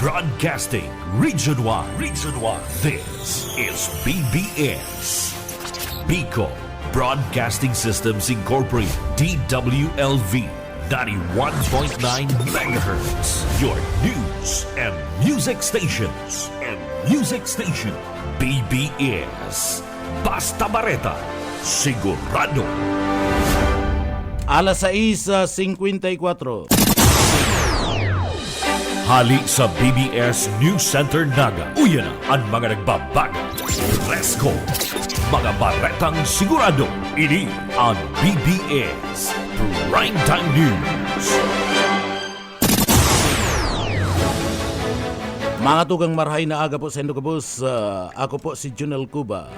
Broadcasting Region 1. Region 1. This is BBS. Bicol Broadcasting Systems Incorporated. DWLV. 91.9 MHz. Your news and music stations. BBS. Basta Bareta. Sigurado. Alas 6:54. Hali sa BBS News Center Naga. Uyan na ang mga nagbabago. Let's go! Mga baretang sigurado. Ini ang BBS Primetime News. Mga tugang marhay na aga po sa Indocabus. Ako po si Junel Cuba.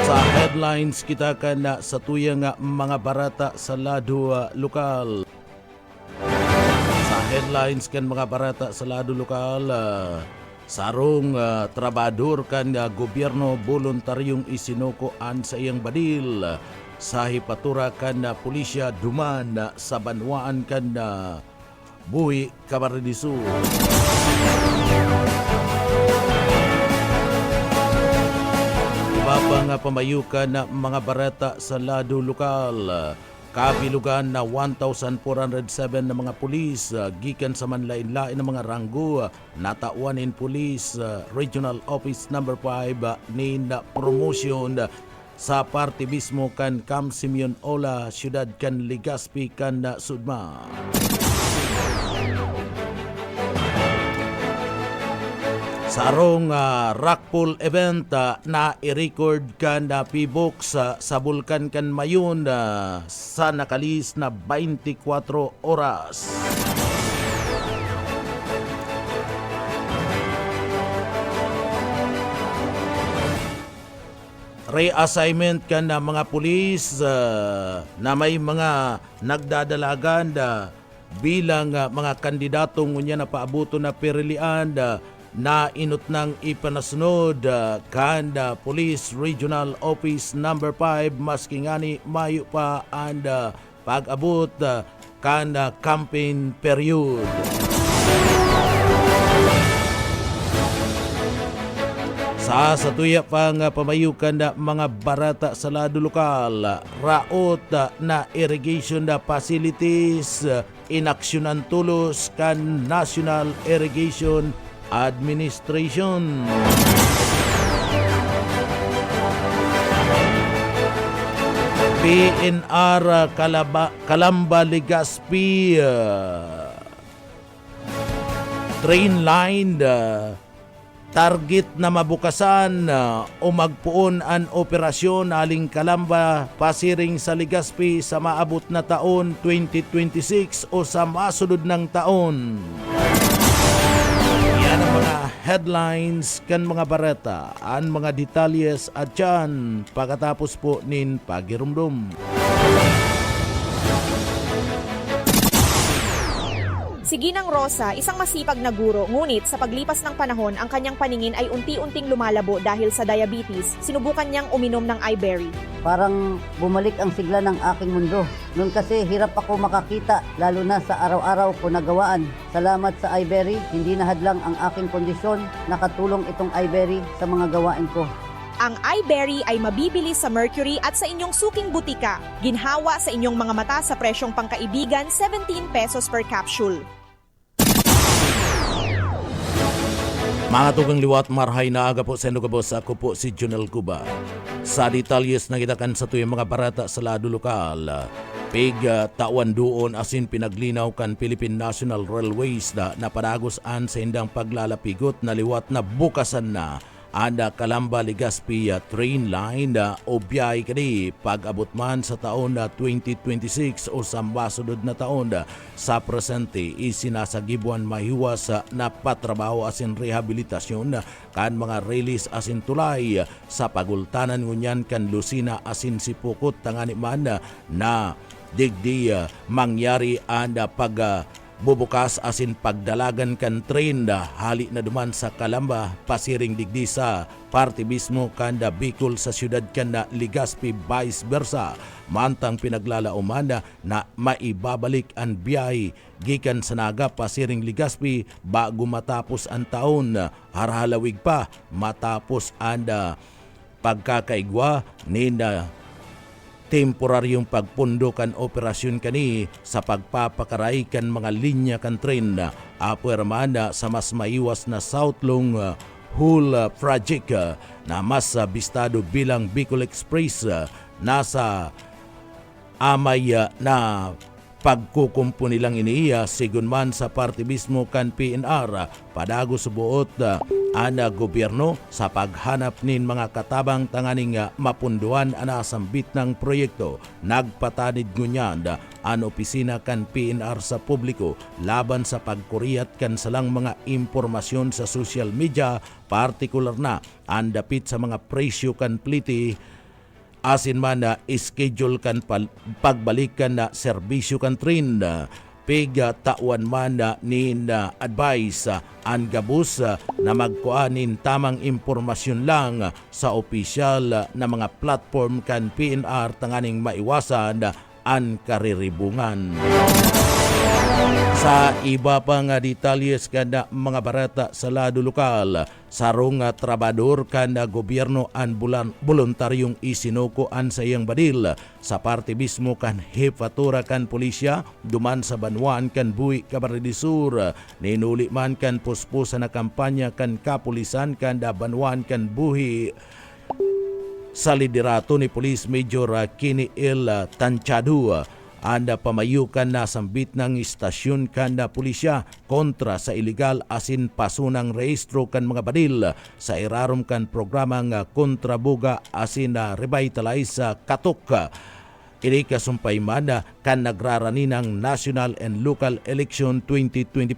Sa headlines kita na sa tuyang mga barata sa lado lokal. Sa headlines kan mga barata sa lado lokal, sarong trabador kan gobyerno voluntaryong isinukoan sa iyang badil. Sa hipatura kan pulisya duman sa banwaan kan Buhi, Camarines Sur. Ibabang pamayukan na mga barata sa lado lokal. Kabilugan na 1,407 na mga pulis gikan sa manlain-lain na mga ranggo natauanin Police Regional Office No. 5 nin promotion sa parte mismo kan Camp Simeon Ola, siyudad kan Legazpi kan Sudma. Sarong rockpool event na i-record kan PBOX sa Bulkan kan Mayon sa nakalis na 24 oras. Reassignment kan mga pulis na may mga nagdadalagan bilang mga kandidatong ngunya na paabuto na perilian na inut ng ipanasunod kanda Police Regional Office No. 5 maski ngani mayo pa and pag-abot kanda campaign period. Sa tuya pang pamayukan na mga barata sa lado lokal, raot na irrigation facilities inaksyonan tulos kan National Irrigation Administration. PNR Calamba Legazpi train line target na mabukasan o magpuon ang operasyon aling Calamba pasiring sa Legazpi sa maabot na taon 2026 o sa masunod ng taon. Yan ang mga headlines kan mga bareta, ang mga detalyes at yan pagkatapos po nin pagirumdum. Si Ginang Rosa, isang masipag na guro, ngunit sa paglipas ng panahon, ang kanyang paningin ay unti-unting lumalabo dahil sa diabetes. Sinubukan niyang uminom ng iBerry. Parang bumalik ang sigla ng aking mundo. Noon kasi hirap ako makakita, lalo na sa araw-araw ko nagawaan. Salamat sa iBerry, hindi nahadlang ang aking kondisyon. Nakatulong itong iBerry sa mga gawain ko. Ang iBerry ay mabibili sa Mercury at sa inyong suking butika. Ginhawa sa inyong mga mata sa presyong pangkaibigan, 17 pesos per capsule. Mga tugang liwat marhay na aga po sa Indocabus, ako po si Junel Cuba. Sa detalyes na kitakan sa tuyong mga barata sa lado lokal, tawan doon asin pinaglinaw kan Philippine National Railways na napadagos-an sa indang paglalapigot na liwat na bukasan na anda Calamba Legazpi train line o biyay kani pag-abot man sa taon na 2026 o sa masunod na taon sa presente isinasagibuan mahiwas na patrabaho asin rehabilitasyon kan mga release asin tulay sa pagultanan ngunyan kan Lucina asin Sipukot tangani man na digdi mangyari anda pag bubukas asin pagdalagan kan tren hali na duman sa Calamba pasiring digdi sa parte mismo kanda Bicol sa syudad kanda Legazpi vice versa mantang pinaglalauman na maibabalik ang biyahe gikan sa Naga pasiring Legazpi bago matapos ang taon harhalawig pa matapos ang pagkakaigwa ni temporaryong pagpundo kan operasyon kani sa pagpapakaray kan mga linya kan tren apuermana sa mas maiwas na South Long Hull project na mas bistado bilang Bicol Express nasa amay na pagkukumpo nilang iniya sigun man sa parte mismo kan PNR padago subuot ana gobyerno sa paghanap nin mga katabang tanganing mapunduan ana sambit ng proyekto nagpatanid ngunyan an opisina kan PNR sa publiko laban sa pagkuriyat kan salang mga impormasyon sa social media partikular na ang dapit sa mga presyo kan pliti asin man na schedule kan pagbalikan na serbisyo kan tren pega tawan man na nin advice ang gabus na magkuanin tamang impormasyon lang sa opisyal na mga platform kan PNR tanganing maiwasan ang kariribungan. Sa iba pang detalyes kada mga barata sa lado lokal, sarong trabador kada gobyerno an voluntaryong isinuko an sa iyang badil sa parte mismo kan hefatura kan pulisya duman sa Banwan kan Buhi Camarines Sur ninuli man kan puspusan na kampanya kan kapulisan kada Banwan kan Buhi sa liderato ni Police Major Kini L. Tanchadu anda pamayukan na sambit ng istasyon kanda pulisya kontra sa illegal asin pasunang rehistro kan mga badil sa irarom kan programang kontrabuga asin revitalize sa katok. Ini kasumpay man kan nagrarani ng National and Local Election 2025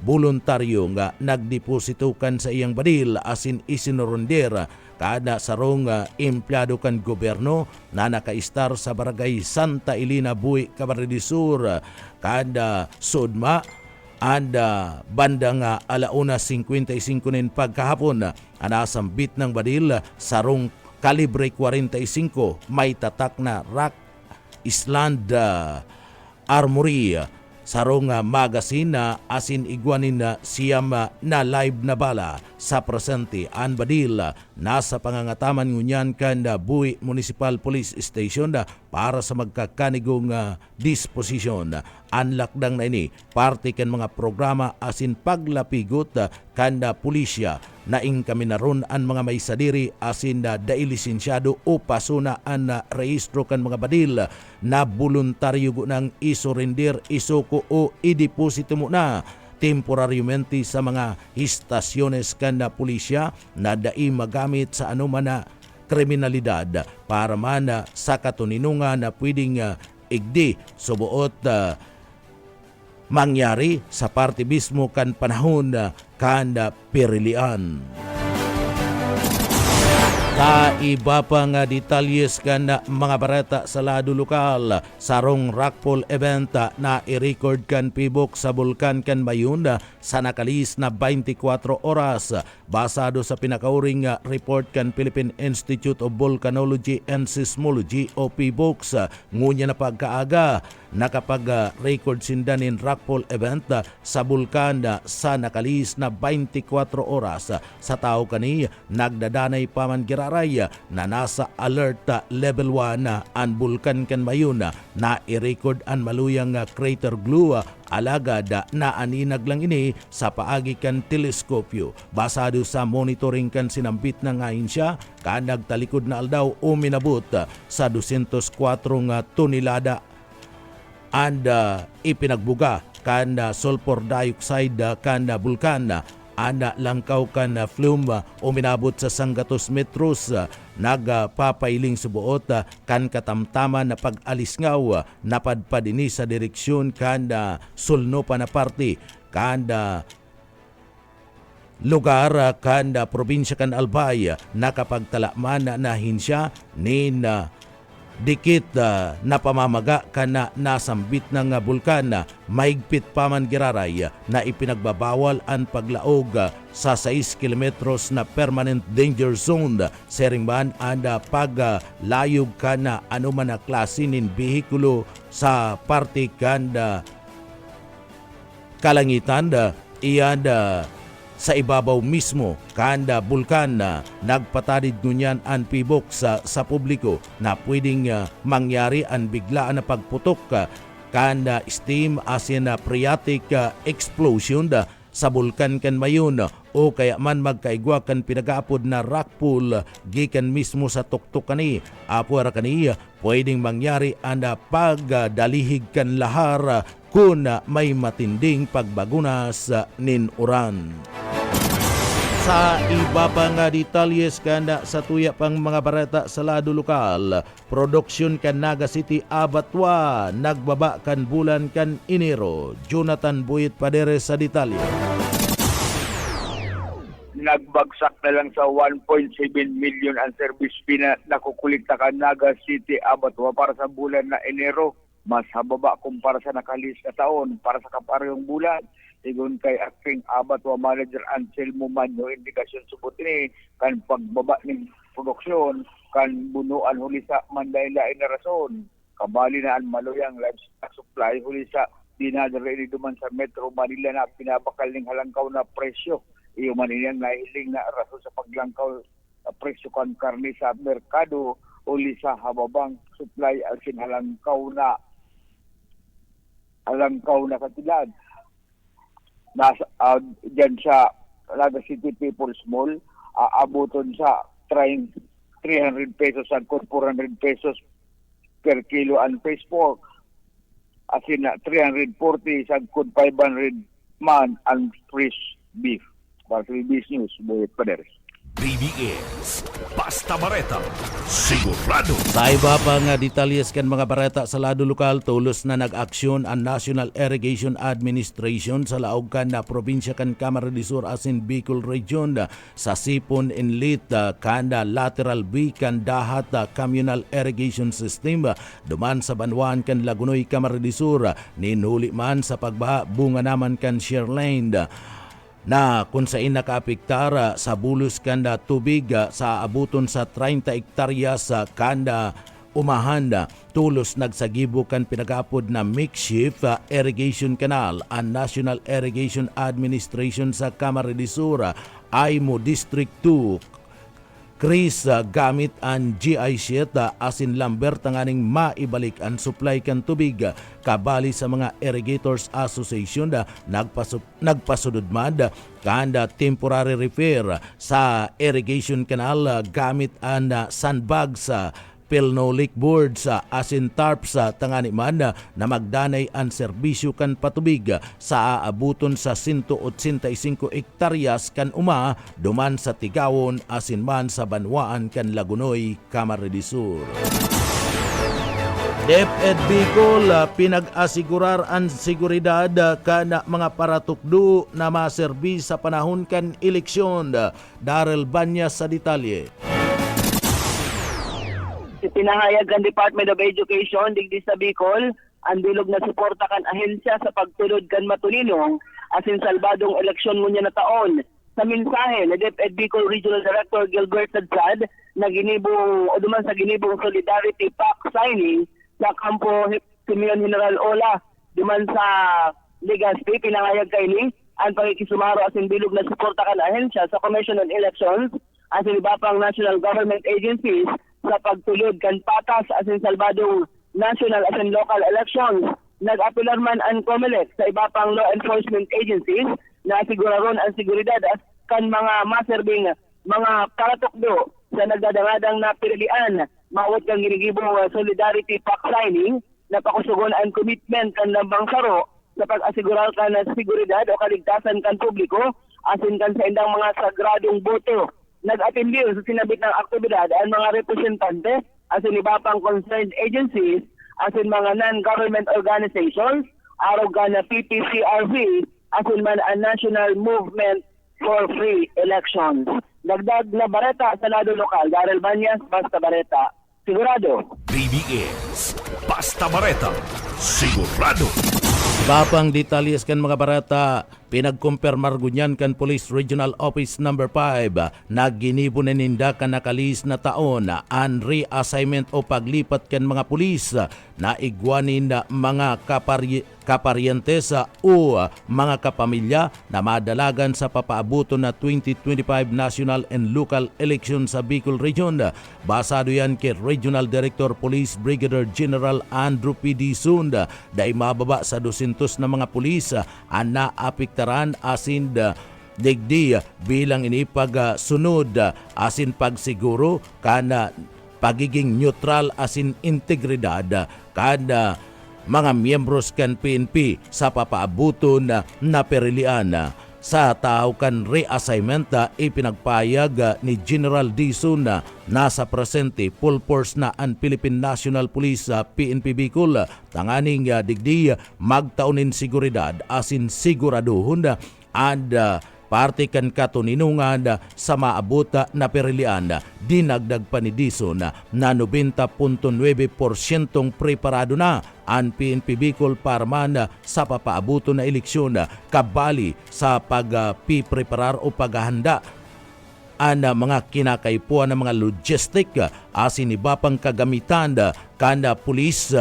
voluntaryo nga nagdeposito kan sa iyang badil asin isinoronder kada sarong empleyado kan gobyerno na nakaistar sa barangay Santa Elena Buhi Camarines Sur kada sudma anda bandang 1:55 nin pagkahapon anasambit ng badil sarong kalibre 45 may tatak na Rock Island Armory sarong magazine asin igwanin siyam na live na bala sa presente an badil nasa pangangataman ngunyan kan Buhi Municipal Police Station para sa magkakanigong disposisyon. Anlakdang na ini parte kan mga programa asin paglapigot kanda pulisya na ingkaminaron an mga may sadiri asin dailisensyado o pasuna an rehistro kan mga badil na voluntaryo ng isurrender, isuko o ideposito mo na temporaryamente sa mga istasyones kan pulisya na dai magamit sa anuman na kriminalidad para man sa katuninungan na pwedeng igdi subuot mangyari sa parte mismo kan panahon kan perilian. Kaiba pa nga detalyes kan mga barata sa lado lokal sarong rockfall event na i-record kan pibok sa bulkan kan Mayunda sa nakalis na 24 oras basado sa pinakauring report kan Philippine Institute of Volcanology and Seismology o PBOX ngunya na pagkaaga nakapag-record sindanin rockfall event sa bulkan sa nakalis na 24 oras sa tao kani nagdadanay paman giraray na nasa alert level 1 ang bulkan kan Mayuna na i-record ang maluyang crater glue alagad na aninag lang ini sa paagi kan teleskopyo basado sa monitoring kan sinambit na ngayon siya kan nagtalikod na aldaw o minabot sa 204 tonelada and ipinagbuga kan sulfur dioxide kan bulkan ana langkaw kan flume uminabot sa 100 metros nagpapailing subuot kan katamtaman na pag-alisngaw napadpad ini sa direksyon kan sulno pa na parte kan lugar kan probinsya kan Albay nakapagtalaman na hinsya nin dikit na pamamaga kana nasambit ng bulkan, mahigpit pa man giraray na ipinagbabawal ang paglaog sa 6 kilometros na permanent danger zone, sering man ang paglayog kana anuman na klase nin bihikulo sa parte kanda kalangitan iyan sa ibabaw mismo kanda bulkan nagpatadid ngunyan ang pibok sa publiko na pwedeng mangyari ang biglaan na pagputok kanda steam as in phreatic explosion sa bulkan kan mayon o kaya man magkaigwa kan pinagaapod na rock pool gikan mismo sa tuktok kani apwara kani pwedeng mangyari ang pagdalihig kan lahar kung may matinding pagbagunas nin uran. Sa iba pang detalyes kanda sa tuya pang mga bareta sa lado lokal, produksyon kan Naga City Abatwa nagbaba kan bulan kan Enero. Jonathan Buit Padere sa detalye. Nagbagsak na lang sa 1.7 million ang service fee na nakukulikta kan Naga City Abatwa para sa bulan na Enero. Mas hababa kumpara sa nakalis na taon para sa kaparehong bulan. Sigun kay acting Abatwa Manager Anselmo Manyo, indikasyon subot ni kan pagbaba ng produksyon kan bunuan huli sa mandaylain na rason. Kabali na ang maluyang livestock supply huli sa dinadara ini duman sa Metro Manila na pinabakal ng halangkaw na presyo. Iyo man iniyang nahiling na rason sa paglangkaw na presyo kan karne sa merkado huli sa hababang supply asin halangkaw na katilad. Nasa dyan sa Naga City People's Mall, abuton sa 300 pesos at 400 pesos per kilo ang face pork. Asin na 340 sa 500 man ang fresh beef. Para sa BBS News, Buhit Paderes. BBS Basta Bareta sigurado. Sa iba pang detalyes kan mga bareta sa lado lokal, tulos na nag-aksyon ang National Irrigation Administration sa laog kan na probinsya kan Camarines Sur asin Bicol Region sa sipon inlet kanda lateral B kan dahat communal irrigation system duman sa banwaan kan Lagunoy Camarines Sur ninhuli man sa pagbaha bunga naman kan Sherland na kung saan nakaapektar sa bulos kanda tubig sa abuton sa 30 hektarya sa kanda umahanda. Tulos nagsagibo kan pinagapod na makeshift irrigation canal ang National Irrigation Administration sa Camarines Sur Aimo District 2 Chris gamit ang GI sheet asin lumber tanganing maibalik ang supply kan tubig kabali sa mga Irrigators Association nagpasudod mad kanda temporary repair sa irrigation canal gamit ang sandbags Pilnolic boards asin tarps tangani man na magdanay ang serbisyo kan patubig sa aabuton sa 185 hektaryas kan uma duman sa Tigawon asin man sa banwaan kan Lagunoy, Camarines Sur. DepEd Bicol pinag-asigurar ang seguridad kana mga paratukdo na maserbi sa panahon kan eleksyon. Darrell Banyas sa detalye. Pinahayag ang Department of Education digdi sa Bicol ang bilog na suporta kan ahensya sa pagtulod kan matulilong asin salbadong eleksyon ngunya na taon. Sa mensahe ni DepEd Bicol Regional Director Gilbert Sadsad na ginibong o duman sa ginibong Solidarity Pact signing sa kampo Simeon General Ola duman sa Legazpi, pinahayag kaini ang pagkikisumaro asin bilog na suporta kan ahensya sa Commission on Elections asin iba pang national government agencies sa pagtulod kan patas asin salbadong national asin local elections. Nag-apilar man ang COMELEC sa iba pang law enforcement agencies na asiguraron ang seguridad kan mga maserbing mga paratukdo sa nagdadangadang na pirilian. Mawat kang ginigibong Solidarity Pact signing na pakusugon ang commitment kan lambang saro sa pag-asigurar kan na seguridad o kaligtasan kan publiko asin kan sa indang mga sagradong boto. Nag-attendir sa sinabit ng aktibidad ang mga representante asin iba pang concerned agencies asin mga non-government organizations araw na PPCRV asin man ang National Movement for Free Elections. Dagdag na bareta sa lado lokal. Darrell Banyas, Basta Bareta. sigurado. BBS Basta Bareta Sigurado. Babang detalles kan mga barata, pinagkumpirmar gunyan kan Police Regional Office Number 5 na ginibo na ninda kan nakalis na taon an reassignment o paglipat kan mga pulis na igwanin na mga kaparyentes o mga kapamilya na madalagan sa papaabuto na 2025 national and local election sa Bicol Region. Basado yan kay Regional Director Police Brigadier General Andrew P. D. Sund, dahil mababa sa 200 na mga pulis ang naapektaran asin digdi bilang inipag sunod asin pagsiguro kana pagiging neutral asin integridad kada mga miyembros kan PNP sa papaabuton na perilian. Sa tao kan reassignment ipinagpayag ni General Dizon na nasa presente full force na ang Philippine National Police sa PNP Bicol tanganing digdi magtaunin seguridad asin siguraduhon and parte kan katuninungan sa maabuta na perilian. Dinagdag pa ni Dizon na 90.9% preparado na ang PNP Bicol para man sa papaabuto na eleksyon kabali sa pagpipreparar o paghahanda ang mga kinakaipuan ng mga logistic asin iba pang kagamitan kanda pulis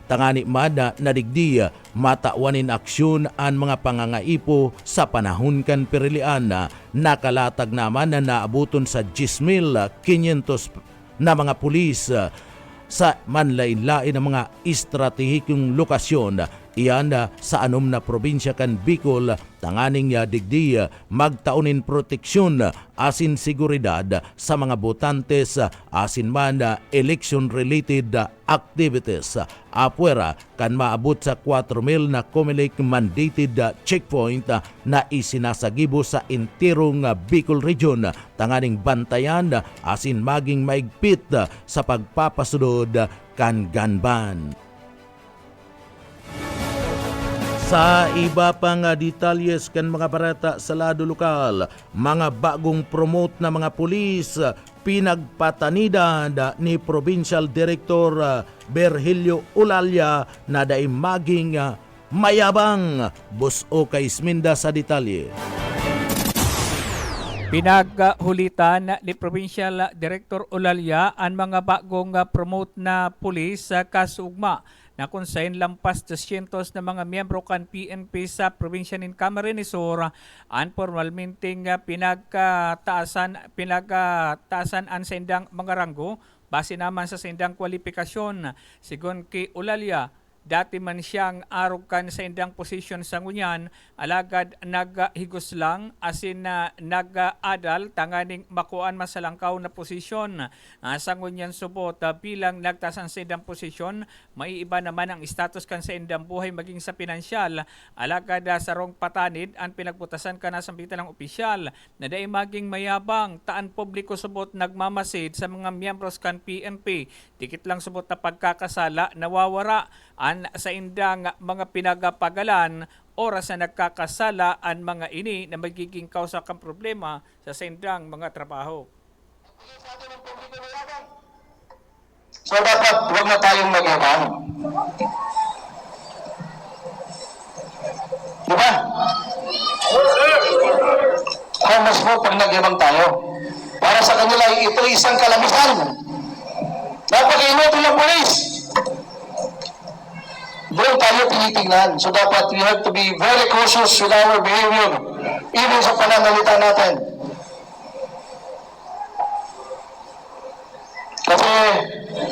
tangani man nadigdi matawanin aksyon ang mga pangangaipo sa panahon kan perilian. Nakalatag naman na naabuton sa 10,500 na mga pulis sa manlain-lain ng mga estratehikong lokasyon. Iyan sa anom na probinsya kan Bicol tanganing digdi magtaunin proteksyon asin seguridad sa mga botantes asin man election related activities. Apwera kan maabot sa 4,000 na COMELEC mandated checkpoint na isinasagibo sa entirong Bicol Region tanganing bantayan asin maging maigpit sa pagpapasunod kan gunban. Sa iba pang detalles kan mga barata sa lado lokal, mga bagong promote na mga pulis pinagpatanida ni Provincial Director Berhelio Ulalya na daing maging mayabang. Buso kay Isminda sa detalye. Pinaghulitan ni Provincial Director Ulalya ang mga bagong promote na pulis sa kasugma na kung saan lampas 200 na mga miyembro kan PNP sa probinsya ng Camarines Sur ang formalmente pinagtaasan ang sendang mga ranggo base naman sa sendang kwalifikasyon. Sigon kay Ulalya, dati man siyang arukan sa indang posisyon sa ngunyan, alagad naghigos lang asin na nag-adal tanganing makuan masalangkaw na posisyon. Sa ngunyan subot bilang nagtasan sa indang posisyon, maiiba naman ang status kan sa indang buhay maging sa pinansyal. Alagad sa rong patanid ang pinagbutasan ka na sa bitan ng opisyal na dahil maging mayabang taan publiko subot nagmamasid sa mga miyembros kan PNP. Dikit lang subot na pagkakasala nawawara sa indang mga pinagapagalan oras na nagkakasala ang mga ini na magiging kausa kang problema sa sindang mga trabaho. So dapat huwag na tayong magyabang. Diba? Kung mas mo pag nagyabang tayo, para sa kanila ito isang kalamisan. Napag-inutin ng polis. Doon tayo tinitingnan. So dapat we have to be very cautious with our behavior, even sa pananalita natin. Kasi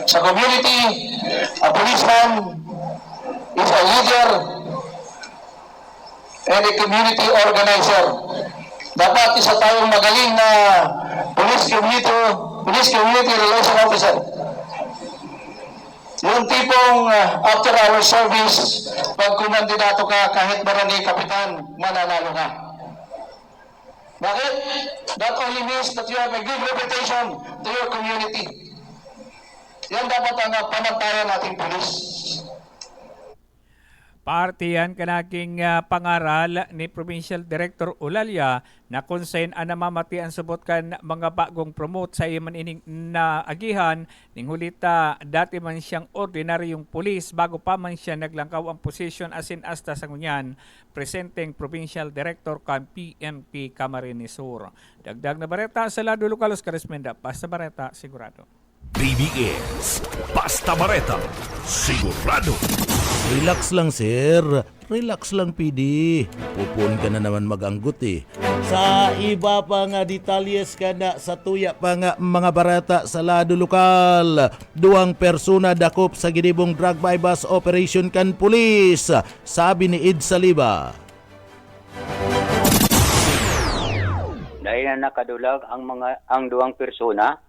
sa community, a policeman is a leader and a community organizer. Dapat isa tayong magaling na police community relation officer. Yung tipong after our service, pag kumandidato ka kahit barangay kapitan, mananalo ka. Bakit? That only means that you have a good reputation to your community. Yan dapat ang pamantayan nating pulis. Parte yan kanaking pangaral ni Provincial Director Olalia na kung saan namamati ang subot kan mga bagong promote sa iman ining na agihan ning hulita dati man siyang ordinaryong pulis bago pa man siya naglangkaw ang posisyon asin hasta sa ngunyan presenting Provincial Director kan PNP Camarines Sur. Dagdag na bareta sa lado lokal Oscar Esmenda, basta bareta sigurado. BBS Basta Bareta Sigurado. Relax lang, sir. Relax lang, PD. Pupun ka na naman maganggot eh. Sa iba pa nga detalyes ka na sa tuya pa nga mga barata sa lado lokal. Duang persona dakop sa ginibong drug bypass operation kan pulis. Sabi ni Id Saliba. Dahil na nakadulag ang duwang persona,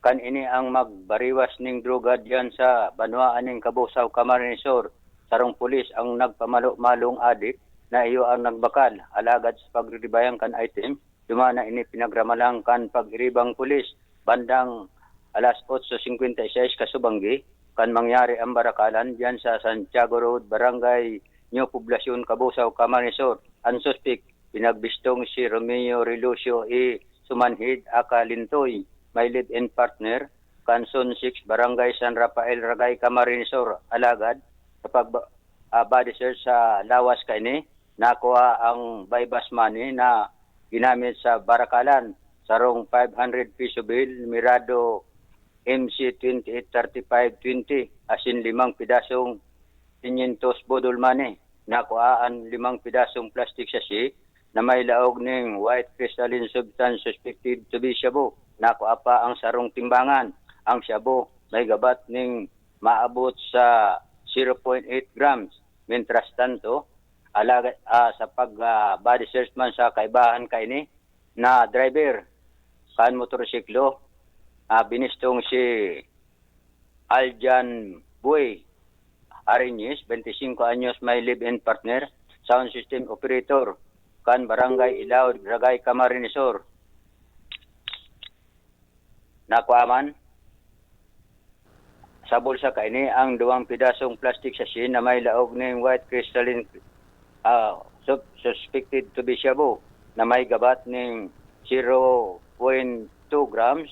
kan ini ang magbariwas ning droga diyan sa banwaan ning Kabusaw, Camarines Sur. Sarong pulis ang nagpamalo-malong adik na iyo ang nagbakal alagad sa pagribayang kan item. Dumana ini pinagramalang kan pagribang pulis bandang alas 8:56 kasubanggi kan mangyari ang barakalan diyan sa Santiago Road, Barangay New Poblacion, Kabusaw, Camarines Sur. Ang suspect pinagbistong si Romeo Relucio E. Sumanhid aka Lintoy, may live-in partner, Kanson 6, Barangay San Rafael, Ragay, Camarines Sur. Alagad, kapag body search sa lawas kaini, nakuha ang bypass money na ginamit sa barakalan. Sarong 500 piso bill, Mirado MC 283520, asin 5 pidasong 500 bodol money. Nakuha ang 5 pidasong plastic sachet na may laog ng white crystalline substance suspected to be shabu. Nakuha pa ang sarong timbangan. Ang shabu may gabat ng maabot sa 0.8 grams. Mientras tanto, sa pag-body search man sa kaibahan kaini na driver kan motorsiklo, binistong si Aljan Buey Arinyes, 25 anyos, may live-in partner, sound system operator, kan Barangay Ilaw, Ragay, Camarines Sur. Nakuaman sa bulsa kaini ang 2 pidasong plastic sachet na may laog ng white crystalline suspected to be shabu na may gabat ng 0.2 grams.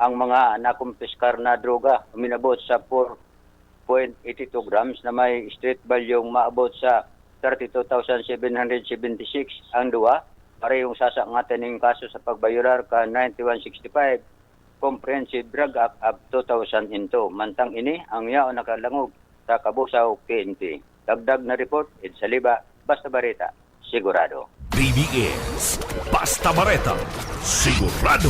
Ang mga nakumpiskar na droga uminabot sa 4.82 grams na may street value maabot sa 32,776 ang duwa. Parehong sasangatan ng kaso sa pagbayurar ka 9165 Comprehensive Drug Act of 2002. Mantang ini ang yao nakalangog sa Kabusaw, PNP. Dagdag na report, Ed Saliba, Basta Bareta, Sigurado. BBS Basta Bareta Sigurado.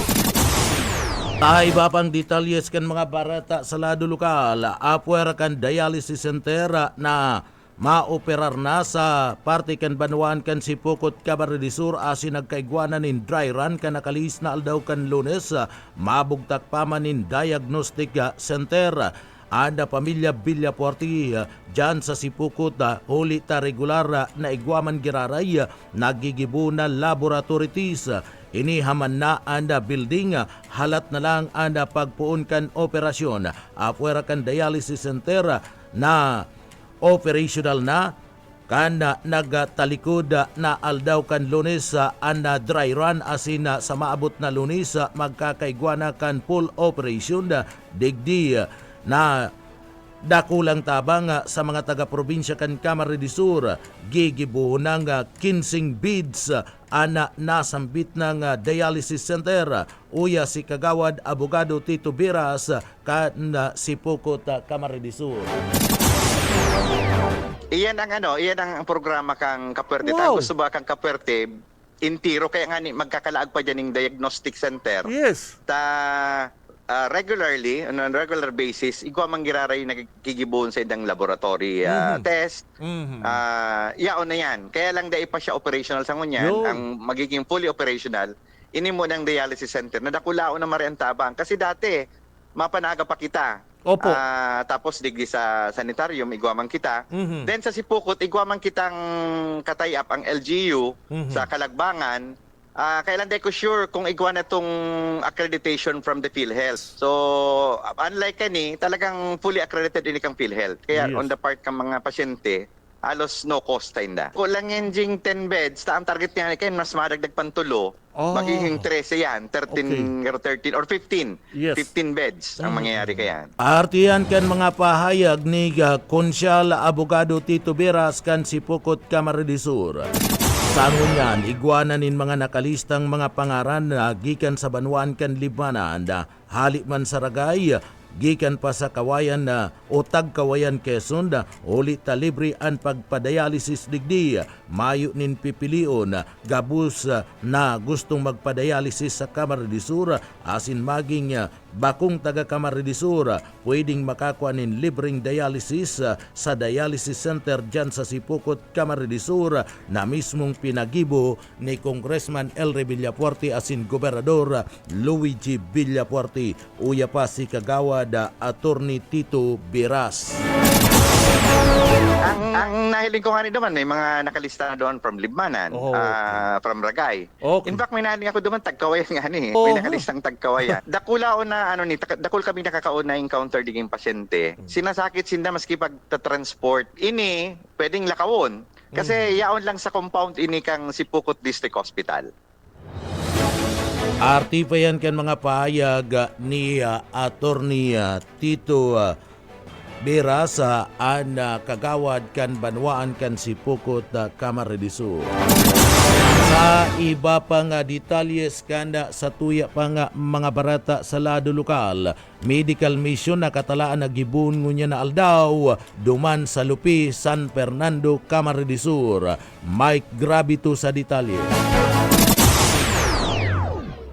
Iba pang detalyes kan mga barata sa lado lokal. Apwer kan dialysis center na maoperar na sa parte kan Banwaan kan Sipukot, Camarines Sur asin nagkaigwanan nin dry run kan nakalis na aldaw kan Lunes. Mabugtak pa man nin diagnostic center. Ada pamilya Villapuerti dyan sa Sipukot, huli ta regular na igwaman giraray, nagigibo na laboratories. Inihaman na anda building, halat na lang anda pagpuon kan operasyon. Apwera kan dialysis center na operational na, kan nagtalikod na aldaw kan Lunes anda dry run asin sa maabot na Lunes magkakaigwana kan full operation. Digdi na dakulang tabang sa mga taga-probinsya kan Camarines Sur, gigibuho ng 15 bids ana nasambit ng dialysis center. Uya si Kagawad Abogado Tito Biras kan Sipukot, Camarines Sur. Iyan ang programa kang Kapwerte. Wow. Gusto ba kang Kapwerte intiro kaya nga ni magkakalaag pa diyan ng diagnostic center. Yes. Regularly, on a regular basis, igwa manggiraray nagkigibuhon sa idang laboratory test. Yaon na yan. Kaya lang dahil pa siya operational sa ngunyan, ang magiging fully operational, ini mo ng dialysis center na dakulao na mariantabang. Kasi dati, mapanaga pa kita. Opo. Tapos digdi sa sanitarium, igwaman kita. Then sa Sipukot, igwaman kitang katayap ang LGU sa Kalagbangan. Kailan di ko sure kung igwa na itong accreditation from the PhilHealth. So, unlike kani, talagang fully accredited ini kang PhilHealth. Kaya on the part kang mga pasyente, halos no cost tayo. Kulang engine 10 beds, ang target niya kay mas madagdag pantulo. Magiging 13 yan, 13 or 13 or 15. Yes. 15 beds ang mangyayari kayan. Artiyan kan mga pahayag ni Konsyal Abogado Tito Beras kan Sipokot Camarines Sur. Sangon yan, iguananin mga nakalistang mga pangaran na gikan sa Banwaan kan Libmanan na hali man sa Ragay, gikan pa sa kawayan na o tagkawayan Quezon na uli talibre ang pagpadialysis digdi. Mayo nin pipilion gabus na gustong magpadialysis sa Camarines Sur asin maging bakong taga Camarines Sur pwedeng makakuha nin libreng dialysis sa dialysis center dyan sa Sipokot Camarines Sur na mismong pinagibo ni Congressman Elry Villapuerte asin Gobernador Luigi Villapuerte. Uya pa si Kagawad Attorney Tito Beras. Ang nahiling ko nga naman, may mga nakalista na doon from Libmanan, from Ragay. Okay. In fact, may nahiling ako doon, tagkawayan nga ni. May nakalistang tagkawayan. Dakulaon na, dakul kami nakakaon na encounter diging pasyente. Sinasakit sinda maski pagta-transport. Ini, pwedeng lakawon. Kasi yaon lang sa compound ini kang Sipokot District Hospital. Arti pa yan kan mga pahayag ni Attorney Tito Beras an kagawad kan Banwaan kan Sipokot Camarines Sur. Sa iba pang detalyes kanda sa tuya pang mga barata sa lado lokal, medical mission na katalaan na gibun ngunya na aldaw duman sa Lupi, San Fernando, Camarines Sur. Mike Gravito sa detalye.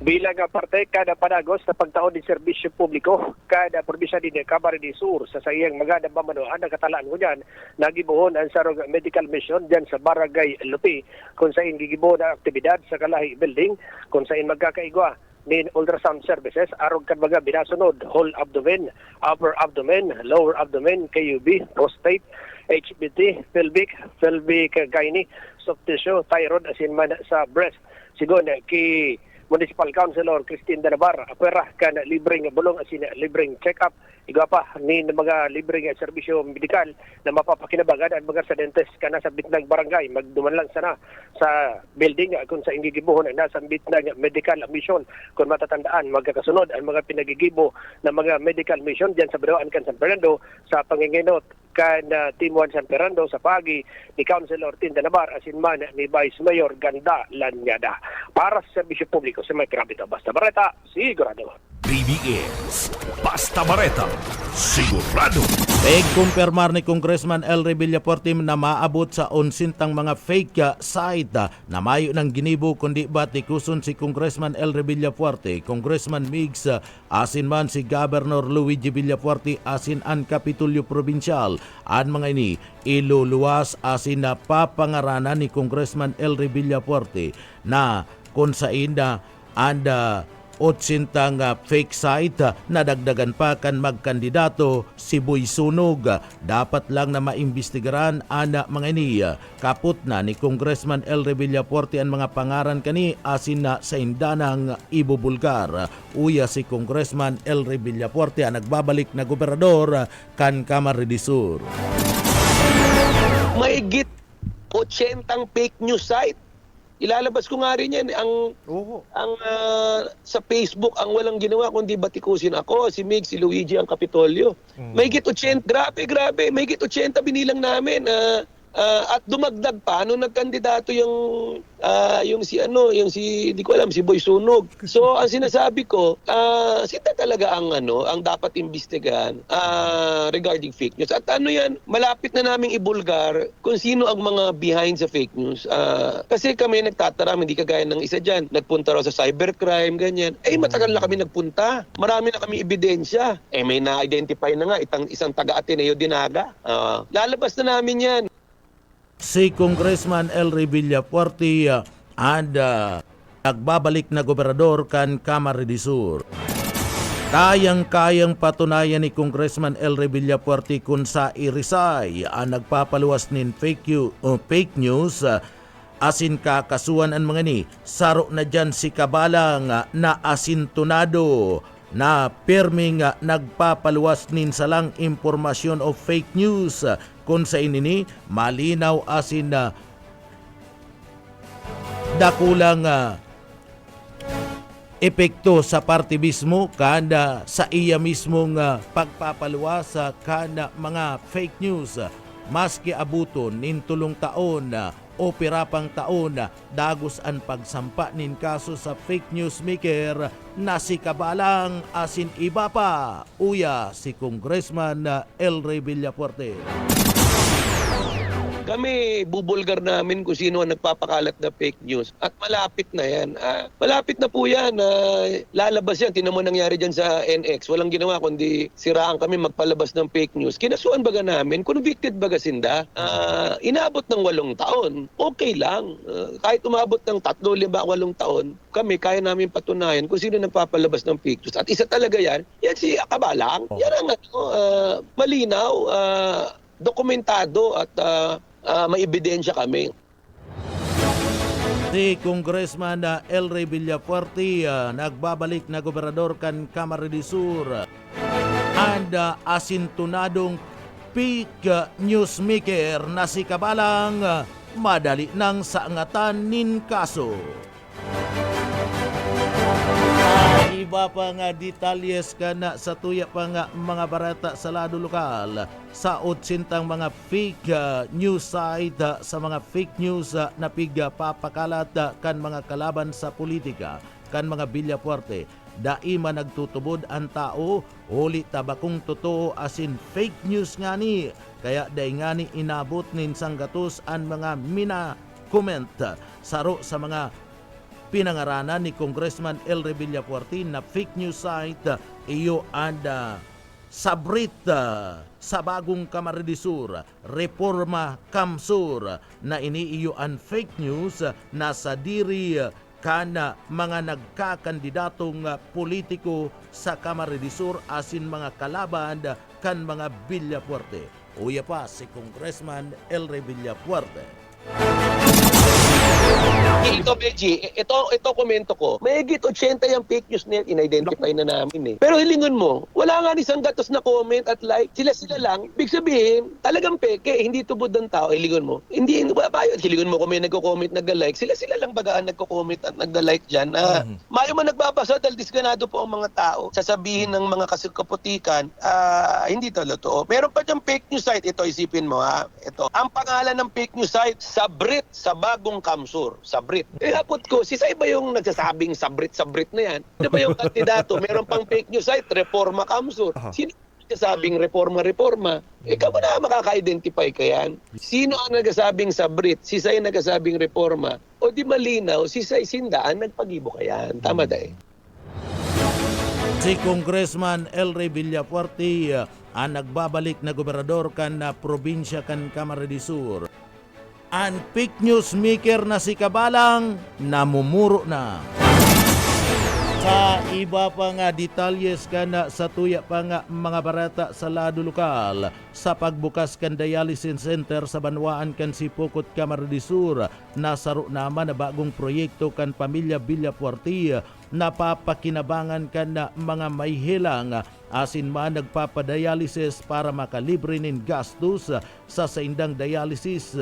Bilang parte kada panagos sa pagtaon ng serbisyo publiko, kada probinsya din ng Camarines Sur sa sayang mga nabamanuan na katalaan ko dyan, nagibuhon ang sarong medical mission dyan sa Barangay Lupi, kung saan gigibuhon ang aktibidad sa Kalahi Building, kung saan magkakaigwa nin ultrasound services, arog kan mga binasunod, whole abdomen, upper abdomen, lower abdomen, KUB, prostate, HBT, pelvic gynae, soft tissue, thyroid, asin man sa breast. Sigon ki Municipal Councilor Christine Danabar, apera kan libreng bulong asin libreng check-up, igwa pa ni mga libreng serbisyo medikal na mapapakinabangan ang mga residentes kana sa bitnang barangay. Magduman lang sana sa building kung sa ingigibuhon na sa bitnang medical mission. Kung matatandaan, magkakasunod ang mga pinagigibo na mga medical mission diyan sa Banwaan kan San Fernando sa panginginot kan Team 1 San Fernando sa pagi ni Councilor Tin Danabar asin man ni Vice Mayor Ganda Lanyada. Para sa serbisyo publiko sa may Gravito, Basta Barreta, sigurado. BBS Basta Barreta, sigurado. Kumpirmar ni Congressman Elry Villapuerte na maabot sa onsintang mga fake site na mayo ng ginibo kundi batikuson si Congressman Elry Villapuerte, Congressman Migs asin man si Governor Luigi Villapuerte asin ang Kapitolyo Provincial. An mga ini iluluwas asin na papangaranan ni Congressman Elry Villapuerte na kung saan na anda 80 fake site na dagdagan pa kan magkandidato si Boy Sunog. Dapat lang na maimbestigaran ana mga ini. Kaput na ni Congressman Elry Villapuerte ang mga pangaran kani asin na sa indanang ibubulgar. Uya si Congressman Elry Villapuerte ang nagbabalik na gobernador kan Camarines Sur. Mahigit 80 fake news site. Ilalabas ko nga rin yan. Sa Facebook, ang walang ginawa kundi batikusin ako, si Mig, si Luigi, ang Kapitolyo. Mahigit 80, grabe. Mahigit 80 binilang namin. At dumagdag pa nung nagkandidato yung di ko alam, si Boy Sunog. So ang sinasabi ko, sila talaga ang dapat imbestigahan regarding fake news. At malapit na naming ibulgar kung sino ang mga behind sa fake news. Kasi kami nagtataram, hindi kagaya ng isa dyan, nagpunta raw sa cybercrime, ganyan. Matagal na kami nagpunta. Marami na kami ebidensya. May na-identify na nga isang taga-Ateneo Dinaga. Lalabas na namin yan. Si Congressman Elry Villapuerte nagbabalik na gobernador kan Camarines Sur. Kayang-kayang patunayan ni Congressman Elry Villapuerte kung sa irisay ang nagpapaluwas nin fake news asin kakasuan ang mga ni. Saro na dyan si Kabalang na asintunado na pirming nagpapaluwas nin salang impormasyon o fake news Kung sa inini, malinaw asin na dakulang epekto sa party mismo kada sa iya mismong pagpapaluwas kada mga fake news maski abuton nin tulong taon o pirapang taon dagos ang pagsampa nin kaso sa fake news maker na si Kabalang asin iba pa uya si Congressman El Rey Villafuerte. Kami, bubulgar namin kung sino ang nagpapakalat na fake news. At malapit na yan. Malapit na po yan. Lalabas yan. Tinan mo nangyari dyan sa NX. Walang ginawa kundi siraan kami magpalabas ng fake news. Kinasuan baga namin? Convicted baga sinda? Inabot ng 8 taon. Okay lang. Kahit umabot ng 3, 5, 8 taon, kami, kaya namin patunayan kung sino nagpapalabas ng fake news. At isa talaga yan si Kabalang. Yan ang malinaw, dokumentado at may ebidensya kami. Si Congressman El Rey Villafuerte nagbabalik na gobernador kan Camarines Sur and asintunadong fake newsmaker na si Kabalang madali nang saangatan nin kaso. Iba pa nga detalyes ka na sa tuya pa nga mga barata sa lado lokal sa 80 mga fake news site sa mga fake news na pigpapakalat kan mga kalaban sa politika kan mga Villafuerte. Daima nagtutubod ang tao huli tabakong totoo asin fake news nga ni kaya day nga ni inabot nin sanggatos ang mga mina comment saro sa mga pinangaranan ni Congressman El Rey Villafuerte na fake news site iyo and sabrit sa bagong Camarines Sur, Reforma Kamsur na iniiyo ang fake news na sa diri kana mga nagkakandidatong politiko sa Camarines Sur asin mga kalaban kan mga Villafuerte. Uya pa si Congressman El Rey Villafuerte. Ito, Beji, ito komento ko. Mahigit 80 yung fake news na yan, in-identify na namin eh. Pero hilingon mo, wala nga isang gatos na comment at like, sila lang. Big sabihin, talagang peke, hindi tubod ng tao. Hilingon mo. Hindi, hilingon mo kung may nagko-comment, nagga-like. Sila lang bagaan nagko-comment at nagga-like dyan. Mayo man nagbabasa dahil disganado po ang mga tao. Sasabihin ng mga kasukaputikan, hindi totoo. Meron pa dyan fake news site. Ito, isipin mo ha. Ito. Ang pangalan ng fake news site, Sabrit sa Bagong Kamsur. Sabrit. Hapot ko, si Say ba yung nagsasabing sabrit na yan? Ano ba yung kandidato? Meron pang fake news site, Reforma Kamsur. Sino nagsasabing reforma? Ikaw ba na makaka-identify ka yan? Sino ang nagsasabing sabrit? Si Say nagsasabing reforma? O di malinaw, si Say Sindaan nagpagibo ka yan. Tama dahil. Si Congressman El Rey Villafuerte ang nagbabalik na gobernador kan na probinsya kan Camarines Sur. Ang fake news maker na si Kabalang namumuro na. Sa iba pa nga detalyes ka na sa tuya pa nga mga barata sa lado lokal sa pagbukas kan dialysis center sa Banwaan kan Sipokot Camarines Sur nasaro naman na bagong proyekto kan pamilya Villafuerte napapakinabangan kan na mga may hilang asin man nagpapadialysis para makalibre nin gastos sa saindang dialysis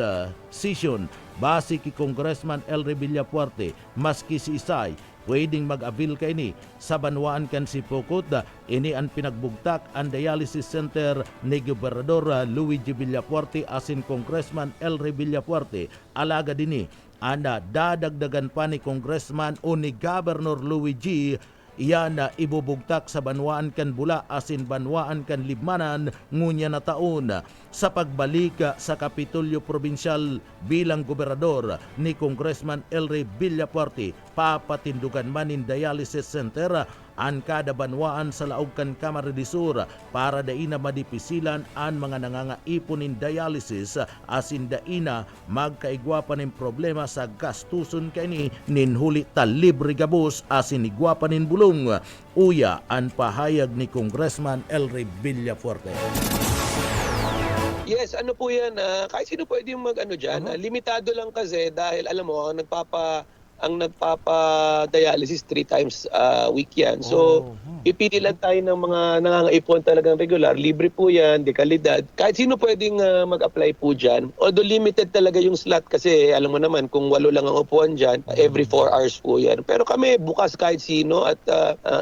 session. Base ki Congressman El Rey Villafuerte maski si Isay pwedeng mag-avail ka ini sa Banwaan kan Sipokot ini ang pinagbugtak ang dialysis center ni Gobernador Luigi Villafuerte asin Congressman El Rey Villafuerte alaga dini anda dadagdagan pa ni Congressman o ni Governor Luigi iyan na ibubugtak sa Banwaan kan Bula asin Banwaan kan Libmanan ngunya na taon sa pagbalik sa Kapitolyo Provincial bilang gobernador ni Congressman El Rey Villafuerte papatindugan man in dialysis center ang kada banwaan sa laog kan Camarines Sur para daina madipisilan ang mga nangangaipon in dialysis asin daina magkaigwapan ng problema sa gastuson kani ninhuli ta libre gabos asin igwapan nin bulong uya ang pahayag ni Congressman El Rey Villafuerte. Yes, ano po yan, kahit sino pwede mag-ano dyan, limitado lang kasi dahil alam mo, ang nagpapa-dialysis 3 times a week yan. So, Pipili lang tayo ng mga nangangaipon talagang regular. Libre po yan, dekalidad. Kahit sino pwedeng mag-apply po dyan. Although limited talaga yung slot kasi alam mo naman kung 8 lang ang upuan dyan, every 4 hours po yan. Pero kami bukas kahit sino at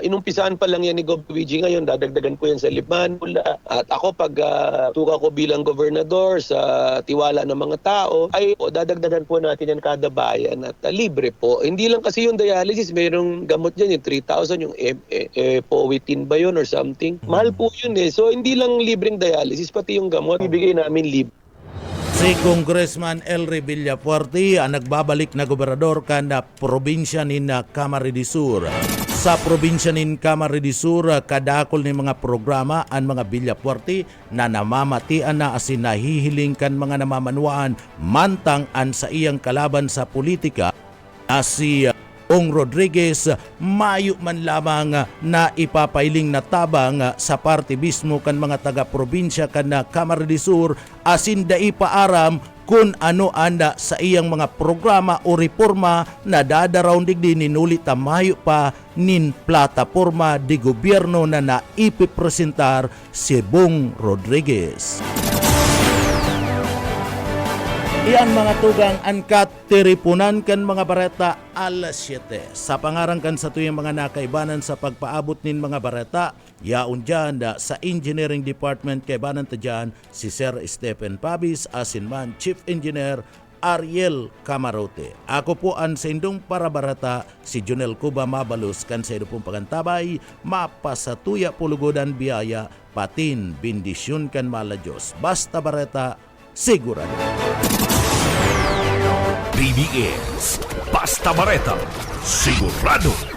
inumpisahan pa lang yan ni Gov. Luigi ngayon, dadagdagan po yan sa 5 pula. At ako pag tuka ko bilang gobernador sa tiwala ng mga tao, ay dadagdagan po natin yan kada bayan at libre po. Hindi lang kasi yung dialysis, mayroong gamot dyan, yung 3,000, yung Powitin ba yun or something. Mahal po yun eh. So hindi lang libreng dialysis, pati yung gamot, ibigay namin libre. Si Congressman Elry Villafuerte ang nagbabalik na gobernador na probinsya ni Camarines Sur. Sa probinsya ni Camarines Sur, kadakol ni mga programa ang mga Villafuerte na namamatian na asin nahihiling kan mga namamanuan mantang an sa iyang kalaban sa politika na si Ong Rodriguez mayo man lamang na ipapailing na tabang sa parte mismo kan mga taga-probinsya kan Camarines Sur asin dai paaram kung ano anda sa iyang mga programa o reforma na dadaraw digdi ninulit mayo pa nin plataforma di gobyerno na naipipresentar si Bong Rodriguez. Iyan mga tugang angkat tiripunan kan mga bareta alas 7. Sa pangarang kan sa tuyang mga nakaibanan sa pagpaabot nin mga bareta, yaon dyan sa Engineering Department kaibanan ta dyan si Sir Stephen Pabis asin man Chief Engineer Ariel Camarote. Ako po ang sa indong para barata si Junel Cuba Mabalos kan sa pong pagantabay mapasatuya pulugodan biyaya patin bendisyon kan mala Diyos. Basta bareta sigurado. BBS Basta Bareta, sigurado.